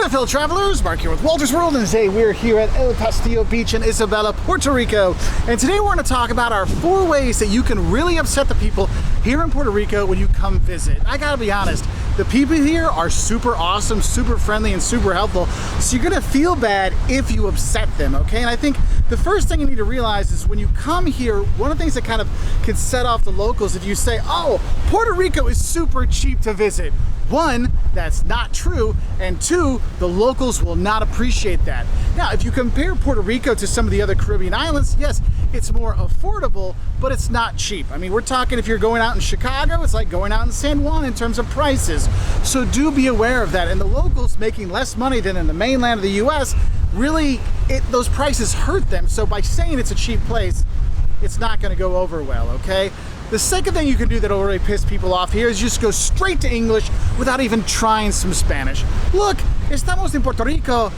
fellow travelers, Mark here with Wolters World, and today we're here at El Castillo Beach in Isabela, Puerto Rico. And today we're going to talk about our 4 ways that you can really upset the people here in Puerto Rico when you come visit. I gotta be honest, the people here are super awesome, super friendly, and super helpful, so you're gonna feel bad if you upset them, okay? And I think the first thing you need to realize is when you come here, one of the things that kind of can set off the locals if you say, oh, Puerto Rico is super cheap to visit. 1, that's not true, and 2, the locals will not appreciate that. Now, if you compare Puerto Rico to some of the other Caribbean islands, yes, it's more affordable, but it's not cheap. I mean, we're talking if you're going out in Chicago, it's like going out in San Juan in terms of prices. So do be aware of that. And the locals making less money than in the mainland of the US, really, those prices hurt them. So by saying it's a cheap place, it's not gonna go over well, okay? The second thing you can do that'll really piss people off here is just go straight to English without even trying some Spanish. Look, estamos en Puerto Rico,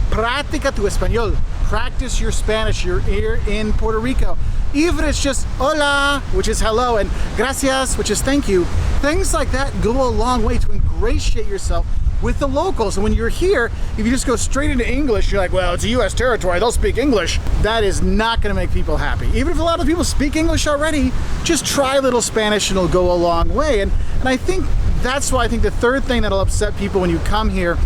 practica tu español. Practice your Spanish, you're here in Puerto Rico. Even if it's just hola, which is hello, and gracias, which is thank you. Things like that go a long way to ingratiate yourself with the locals. And when you're here, if you just go straight into English, you're like, well, it's a US territory, they'll speak English. That is not gonna make people happy. Even if a lot of people speak English already, just try a little Spanish and it'll go a long way. And I think that's why I think the third thing that'll upset people when you come here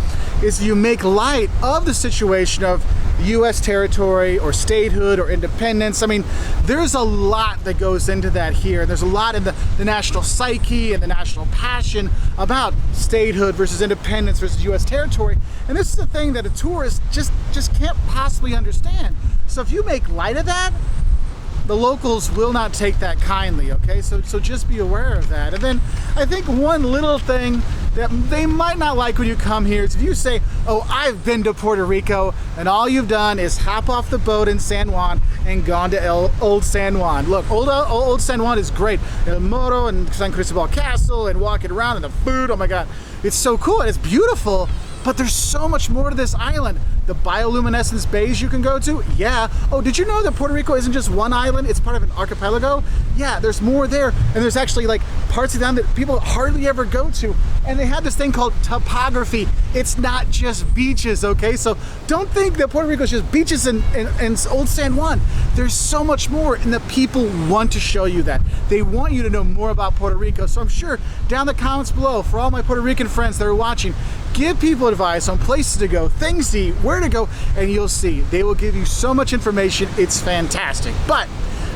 is you make light of the situation of US territory or statehood or independence. I mean, there's a lot that goes into that here. There's a lot in the national psyche and the national passion about statehood versus independence versus US territory. And this is a thing that a tourist just can't possibly understand. So if you make light of that, the locals will not take that kindly, okay? So just be aware of that. And then I think one little thing that they might not like when you come here is if you say, oh, I've been to Puerto Rico, and all you've done is hop off the boat in San Juan and gone to Old San Juan. Look, Old San Juan is great. El Morro and San Cristobal Castle and walking around and the food, oh my God. It's so cool and it's beautiful, but there's so much more to this island. The bioluminescence bays you can go to, yeah. Oh, did you know that Puerto Rico isn't just one island, it's part of an archipelago? Yeah, there's more there, and there's actually like parts of them that people hardly ever go to. And they have this thing called topography. It's not just beaches, okay? So don't think that Puerto Rico is just beaches and Old San Juan. There's so much more, and the people want to show you that. They want you to know more about Puerto Rico. So I'm sure down in the comments below, for all my Puerto Rican friends that are watching, give people advice on places to go, things to eat, where to go, and you'll see. They will give you so much information, it's fantastic. But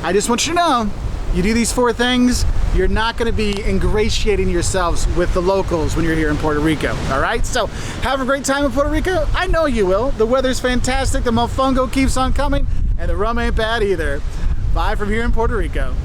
I just want you to know, you do these 4 things, you're not gonna be ingratiating yourselves with the locals when you're here in Puerto Rico, all right? So have a great time in Puerto Rico. I know you will. The weather's fantastic, the mofongo keeps on coming, and the rum ain't bad either. Bye from here in Puerto Rico.